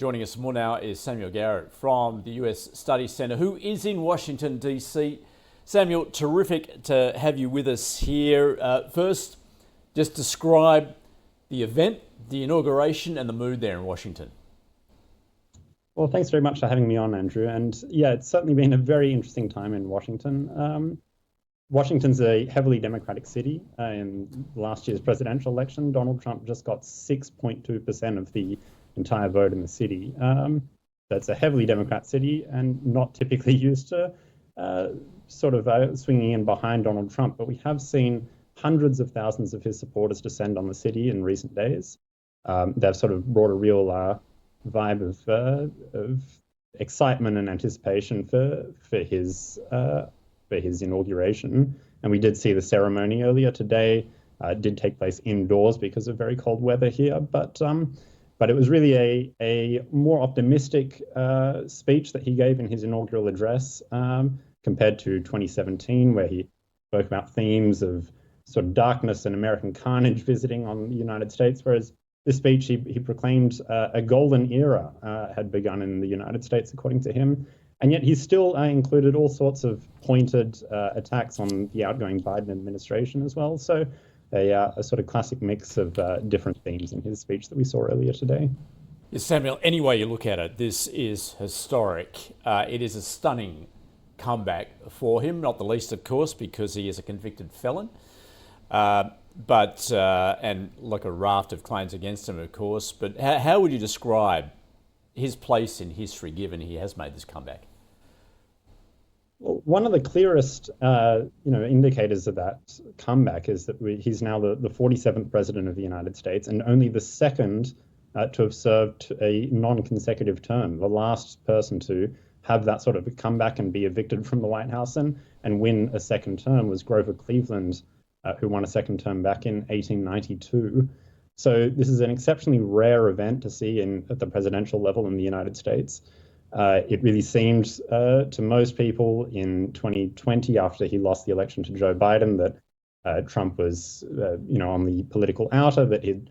Joining us more now is Samuel Garrett from the US Study Centre, who is in Washington, DC. Samuel, terrific to have you with us here. First, just describe the event, the inauguration, and the mood there in Washington. Well, thanks very much for having me on, Andrew. And yeah, it's certainly been a very interesting time in Washington. Washington's a heavily Democratic city. In last year's presidential election, Donald Trump just got 6.2% of the entire vote in the city. That's a heavily Democrat city and not typically used to swinging in behind Donald Trump. But we have seen hundreds of thousands of his supporters descend on the city in recent days. They've sort of brought a real vibe of excitement and anticipation for his inauguration. And we did see the ceremony earlier today. It did take place indoors because of very cold weather here, but it was really a more optimistic speech that he gave in his inaugural address compared to 2017, where he spoke about themes of sort of darkness and American carnage visiting on the United States, whereas this speech, he proclaimed a golden era had begun in the United States, according to him. And yet he still included all sorts of pointed attacks on the outgoing Biden administration as well. So a sort of classic mix of different themes in his speech that we saw earlier today. Yes, Samuel, any way you look at it, this is historic. It is a stunning comeback for him, not the least, of course, because he is a convicted felon. And like a raft of claims against him, of course. But how would you describe his place in history, given he has made this comeback? Well, one of the clearest, indicators of that comeback is that he's now the 47th president of the United States and only the second to have served a non-consecutive term. The last person to have that sort of a comeback and be evicted from the White House and win a second term was Grover Cleveland, who won a second term back in 1892. So this is an exceptionally rare event to see at the presidential level in the United States. It really seemed to most people in 2020, after he lost the election to Joe Biden, that Trump was, on the political outer, that he'd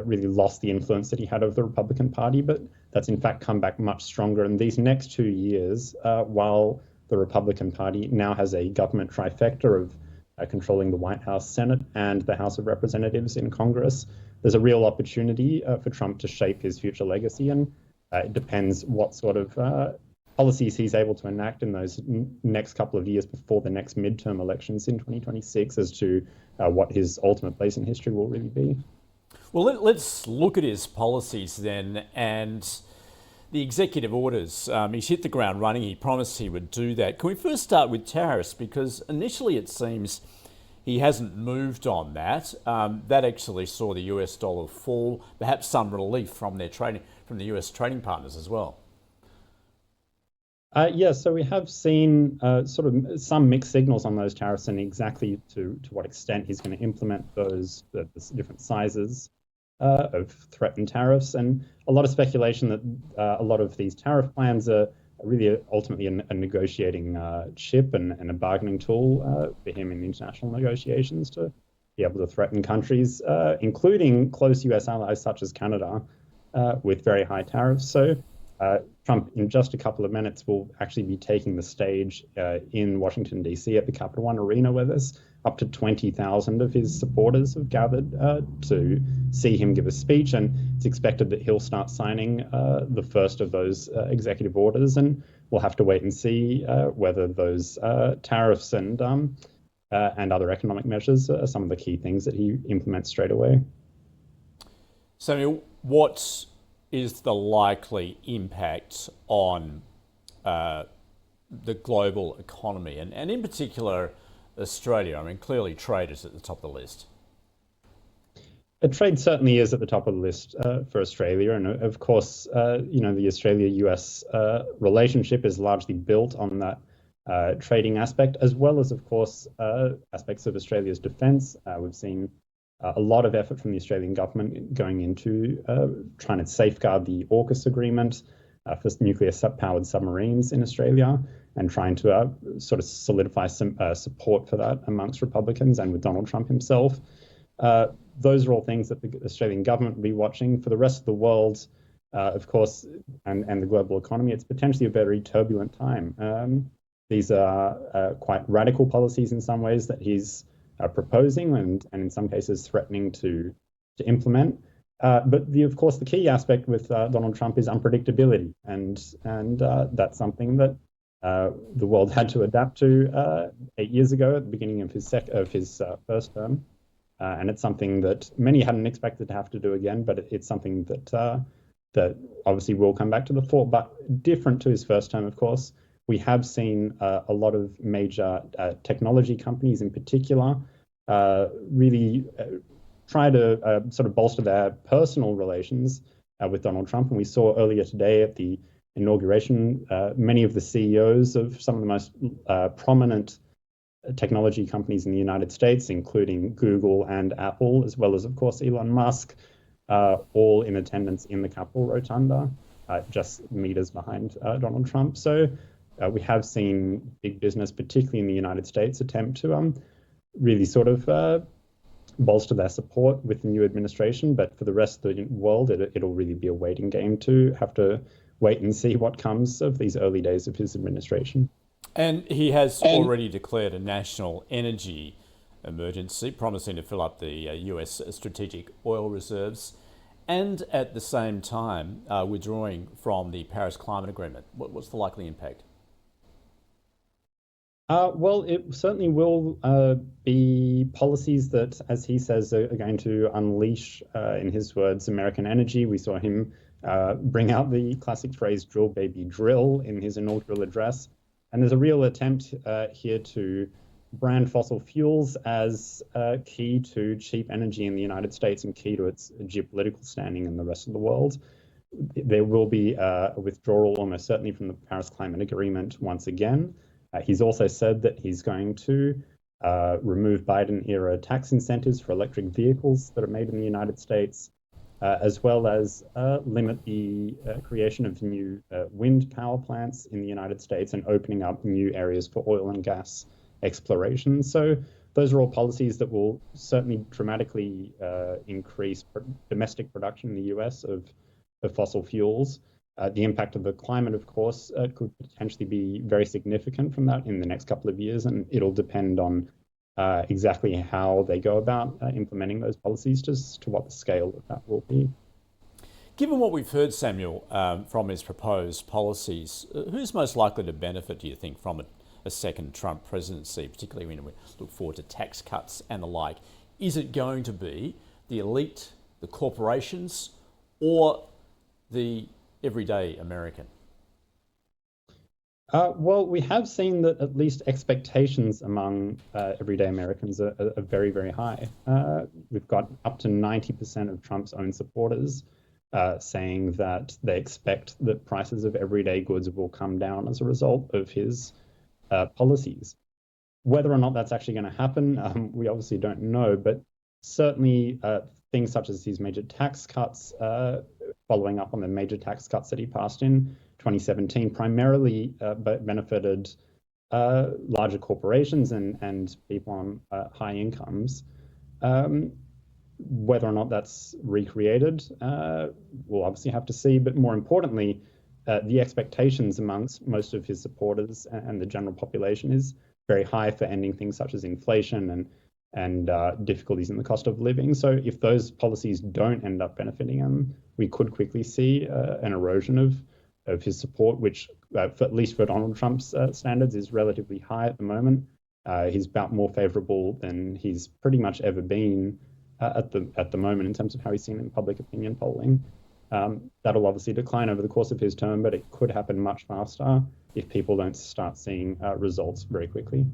really lost the influence that he had over the Republican Party. But that's in fact come back much stronger in these next 2 years, while the Republican Party now has a government trifecta of controlling the White House, Senate, and the House of Representatives in Congress. There's a real opportunity for Trump to shape his future legacy, and it depends what sort of policies he's able to enact in those next couple of years before the next midterm elections in 2026 as to what his ultimate place in history will really be. Well, let's look at his policies then, and the executive orders. He's hit the ground running. He promised he would do that. Can we first start with tariffs? Because initially it seems he hasn't moved on that. That actually saw the US dollar fall, perhaps some relief from the US trading partners as well. So we have seen sort of some mixed signals on those tariffs and exactly to what extent he's going to implement those, the different sizes of threatened tariffs, and a lot of speculation that a lot of these tariff plans are really ultimately a negotiating chip and a bargaining tool for him in international negotiations to be able to threaten countries, including close US allies such as Canada, with very high tariffs. So Trump, in just a couple of minutes, will actually be taking the stage in Washington, D.C. at the Capital One Arena, where there's up to 20,000 of his supporters have gathered to see him give a speech. And it's expected that he'll start signing the first of those executive orders. And we'll have to wait and see whether those tariffs and other economic measures are some of the key things that he implements straight away. Samuel, what is the likely impact on the global economy and in particular Australia? I mean, clearly trade is at the top of the list. Trade certainly is at the top of the list for Australia. And of course, the Australia-US relationship is largely built on that trading aspect, as well as, of course, aspects of Australia's defence. We've seen a lot of effort from the Australian government going into trying to safeguard the AUKUS agreement for nuclear-powered submarines in Australia, and trying to sort of solidify some support for that amongst Republicans and with Donald Trump himself. Those are all things that the Australian government will be watching. For the rest of the world, of course, and the global economy, it's potentially a very turbulent time. These are quite radical policies in some ways that he's proposing and in some cases threatening to implement. But of course, the key aspect with Donald Trump is unpredictability, and that's something that the world had to adapt to 8 years ago at the beginning of his first term, and it's something that many hadn't expected to have to do again. But it's something that obviously will come back to the fore. But different to his first term, of course, we have seen a lot of major technology companies, in particular, really try to sort of bolster their personal relations with Donald Trump. And we saw earlier today at the inauguration, many of the CEOs of some of the most prominent technology companies in the United States, including Google and Apple, as well as, of course, Elon Musk, all in attendance in the Capitol Rotunda, just meters behind Donald Trump. So we have seen big business, particularly in the United States, attempt to really sort of bolster their support with the new administration. But for the rest of the world, it'll really be a waiting game to have to wait and see what comes of these early days of his administration. And he has already declared a national energy emergency, promising to fill up the US strategic oil reserves, and at the same time withdrawing from the Paris Climate Agreement. What's the likely impact? Well, it certainly will be policies that, as he says, are going to unleash, in his words, American energy. We saw him bring out the classic phrase "drill, baby, drill" in his inaugural address. And there's a real attempt here to brand fossil fuels as key to cheap energy in the United States and key to its geopolitical standing in the rest of the world. There will be a withdrawal almost certainly from the Paris Climate Agreement once again. He's also said that he's going to remove Biden-era tax incentives for electric vehicles that are made in the United States, as well as limit the creation of new wind power plants in the United States and opening up new areas for oil and gas exploration. So those are all policies that will certainly dramatically increase domestic production in the US of fossil fuels. The impact of the climate, of course, could potentially be very significant from that in the next couple of years, and it'll depend on exactly how they go about implementing those policies, just to what the scale of that will be. Given what we've heard, Samuel, from his proposed policies, who's most likely to benefit, do you think, from a second Trump presidency, particularly when we look forward to tax cuts and the like? Is it going to be the elite, the corporations, or the everyday American? Well, we have seen that at least expectations among everyday Americans are very, very high. We've got up to 90% of Trump's own supporters saying that they expect that prices of everyday goods will come down as a result of his policies. Whether or not that's actually going to happen, we obviously don't know, but certainly things such as these major tax cuts, following up on the major tax cuts that he passed in 2017, primarily benefited larger corporations and people on high incomes. Whether or not that's recreated, we'll obviously have to see. But more importantly, the expectations amongst most of his supporters and the general population is very high for ending things such as inflation and difficulties in the cost of living. So if those policies don't end up benefiting him, we could quickly see an erosion of his support, which, at least for Donald Trump's standards, is relatively high at the moment. He's about more favorable than he's pretty much ever been at the moment in terms of how he's seen in public opinion polling. That'll obviously decline over the course of his term, but it could happen much faster if people don't start seeing results very quickly.